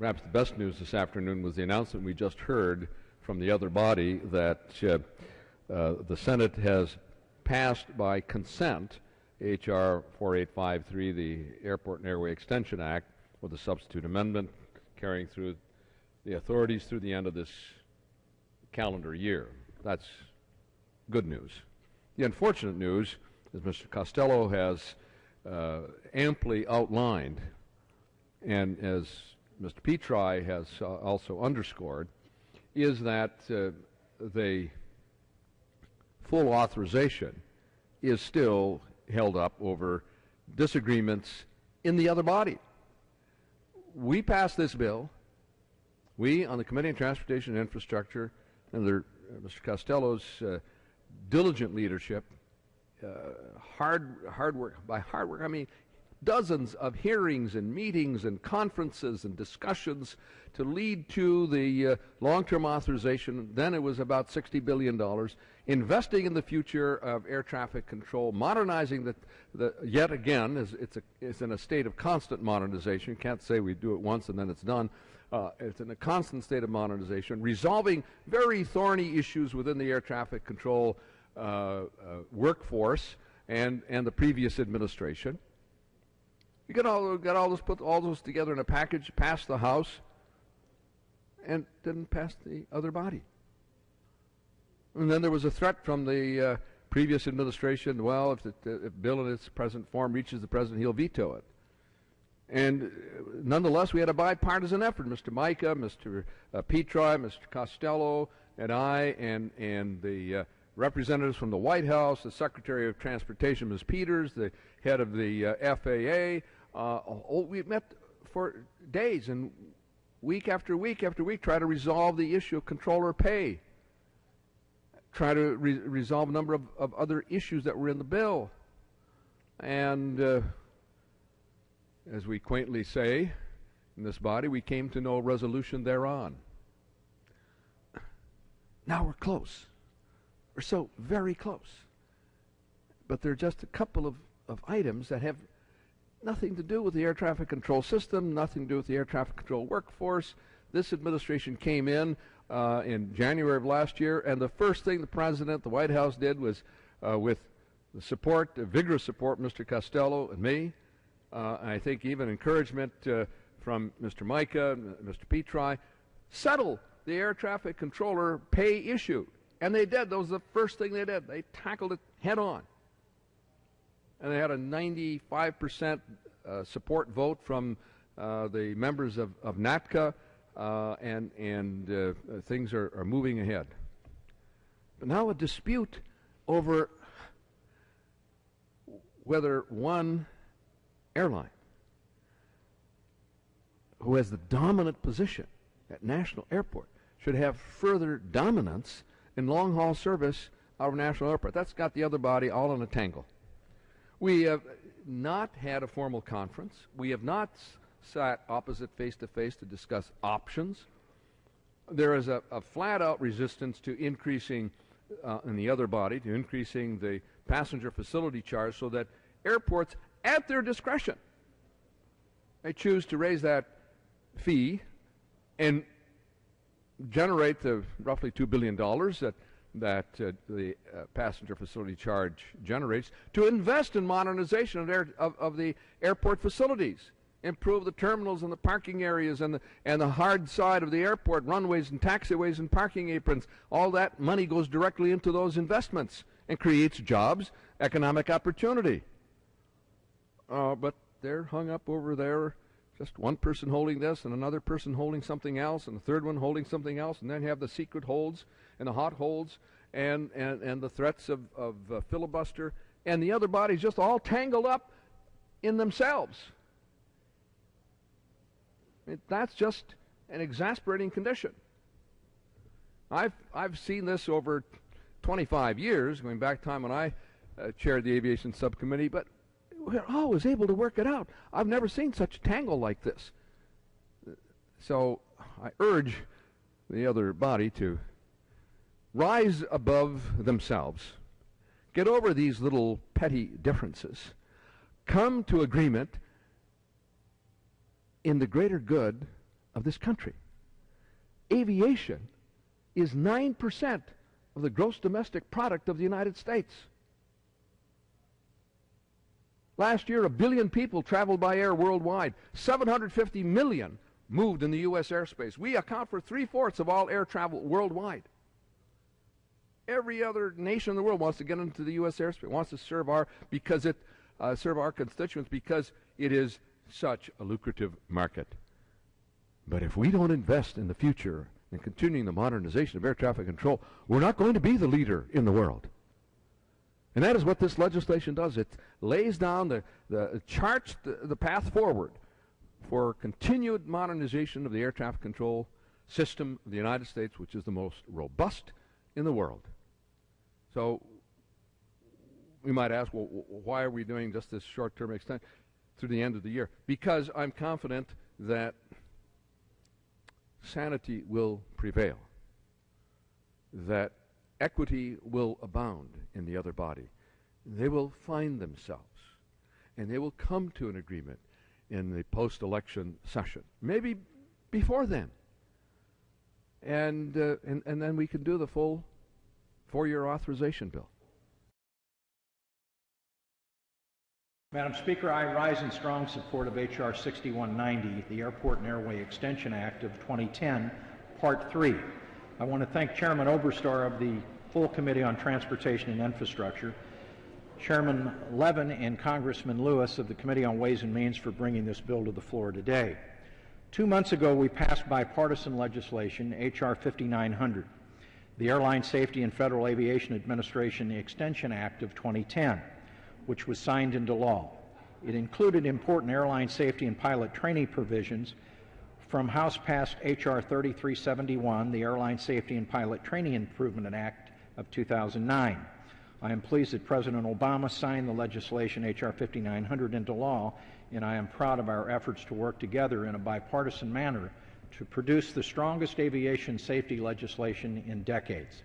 perhaps the best news this afternoon was the announcement we just heard from the other body that the Senate has passed by consent H.R. 4853, the Airport and Airway Extension Act, with a substitute amendment carrying through the authorities through the end of this calendar year. That's good news. The unfortunate news, as Mr. Costello has amply outlined, and as Mr. Petri has also underscored, is that the full authorization is still held up over disagreements in the other body. We passed this bill. We, on the Committee on Transportation and Infrastructure, under Mr. Costello's diligent leadership, hard work. By hard work, I mean dozens of hearings and meetings and conferences and discussions to lead to the long-term authorization. Then it was about $60 billion, investing in the future of air traffic control, modernizing yet again, it's in a state of constant modernization. You can't say we do it once and then it's done. It's in a constant state of modernization, resolving very thorny issues within the air traffic control workforce and the previous administration. You got all those, put all those together in a package, passed the House, and didn't pass the other body. And then there was a threat from the previous administration, well, if the bill in its present form reaches the president, he'll veto it. And nonetheless, we had a bipartisan effort. Mr. Micah, Mr. Petri, Mr. Costello, and I, and the representatives from the White House, the Secretary of Transportation, Ms. Peters, the head of the FAA. We met for days and week after week after week, try to resolve the issue of controller pay, try to resolve a number of other issues that were in the bill. And as we quaintly say in this body, we came to no resolution thereon. Now we're close. We're so very close. But there are just a couple of items that have nothing to do with the air traffic control system, nothing to do with the air traffic control workforce. This administration came in January of last year, and the first thing the President, the White House did was, with the support, vigorous support, Mr. Costello and me, I think even encouragement from Mr. Micah, Mr. Petri, settle the air traffic controller pay issue. And they did. That was the first thing they did. They tackled it head on. And they had a 95% support vote from the members of NATCA, and things are moving ahead. But now a dispute over whether one airline who has the dominant position at National Airport should have further dominance in long-haul service out of National Airport. That's got the other body all in a tangle. We have not had a formal conference. We have not sat opposite face-to-face to discuss options. There is a flat-out resistance to increasing, in the other body, to increasing the passenger facility charge so that airports, at their discretion, may choose to raise that fee and generate the roughly $2 billion that the passenger facility charge generates to invest in modernization of the airport facilities, improve the terminals and the parking areas and the hard side of the airport, runways and taxiways and parking aprons. All that money goes directly into those investments and creates jobs, economic opportunity. But they're hung up over there. Just one person holding this and another person holding something else and a third one holding something else, and then you have the secret holds and the hot holds and the threats of filibuster, and the other bodies just all tangled up in themselves. That's just an exasperating condition. I've seen this over 25 years, going back to time when I chaired the Aviation Subcommittee, but we're always able to work it out. I've never seen such a tangle like this. So I urge the other body to rise above themselves, get over these little petty differences, come to agreement in the greater good of this country. Aviation is 9% of the gross domestic product of the United States. Last year, 1 billion people traveled by air worldwide. 750 million moved in the U.S. airspace. We account for 3/4 of all air travel worldwide. Every other nation in the world wants to get into the U.S. airspace, wants to serve our constituents because it is such a lucrative market. But if we don't invest in the future in continuing the modernization of air traffic control, we're not going to be the leader in the world. And that is what this legislation does. It lays down charts the path forward for continued modernization of the air traffic control system of the United States, which is the most robust in the world. So we might ask, well, why are we doing just this short-term extension through the end of the year? Because I'm confident that sanity will prevail, that equity will abound in the other body. They will find themselves, and they will come to an agreement in the post-election session, maybe before then. And then we can do the full 4-year authorization bill. Madam Speaker, I rise in strong support of H.R. 6190, the Airport and Airway Extension Act of 2010, Part 3. I want to thank Chairman Oberstar of the full Committee on Transportation and Infrastructure, Chairman Levin and Congressman Lewis of the Committee on Ways and Means for bringing this bill to the floor today. 2 months ago, we passed bipartisan legislation, H.R. 5900, the Airline Safety and Federal Aviation Administration Extension Act of 2010, which was signed into law. It included important airline safety and pilot training provisions from House-passed H.R. 3371, the Airline Safety and Pilot Training Improvement Act of 2009. I am pleased that President Obama signed the legislation H.R. 5900 into law, and I am proud of our efforts to work together in a bipartisan manner to produce the strongest aviation safety legislation in decades.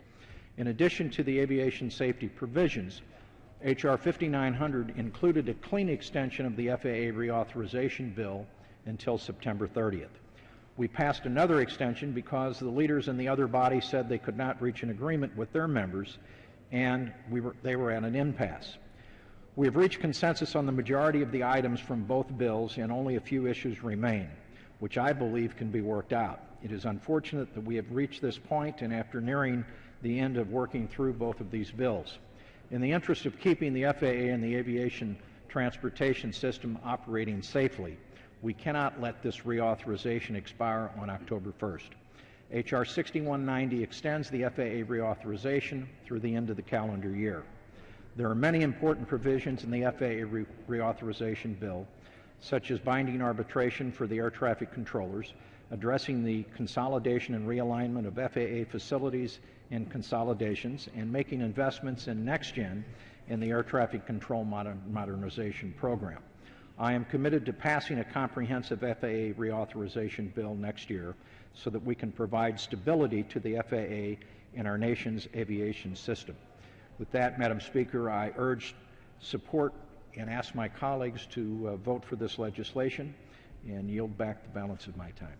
In addition to the aviation safety provisions, H.R. 5900 included a clean extension of the FAA reauthorization bill until September 30th. We passed another extension because the leaders in the other body said they could not reach an agreement with their members, and they were at an impasse. We have reached consensus on the majority of the items from both bills, and only a few issues remain, which I believe can be worked out. It is unfortunate that we have reached this point, and after nearing the end of working through both of these bills. In the interest of keeping the FAA and the aviation transportation system operating safely, we cannot let this reauthorization expire on October 1st. H.R. 6190 extends the FAA reauthorization through the end of the calendar year. There are many important provisions in the FAA reauthorization bill, such as binding arbitration for the air traffic controllers, addressing the consolidation and realignment of FAA facilities and consolidations, and making investments in NextGen in the air traffic control modernization program. I am committed to passing a comprehensive FAA reauthorization bill next year so that we can provide stability to the FAA and our nation's aviation system. With that, Madam Speaker, I urge support and ask my colleagues to vote for this legislation and yield back the balance of my time.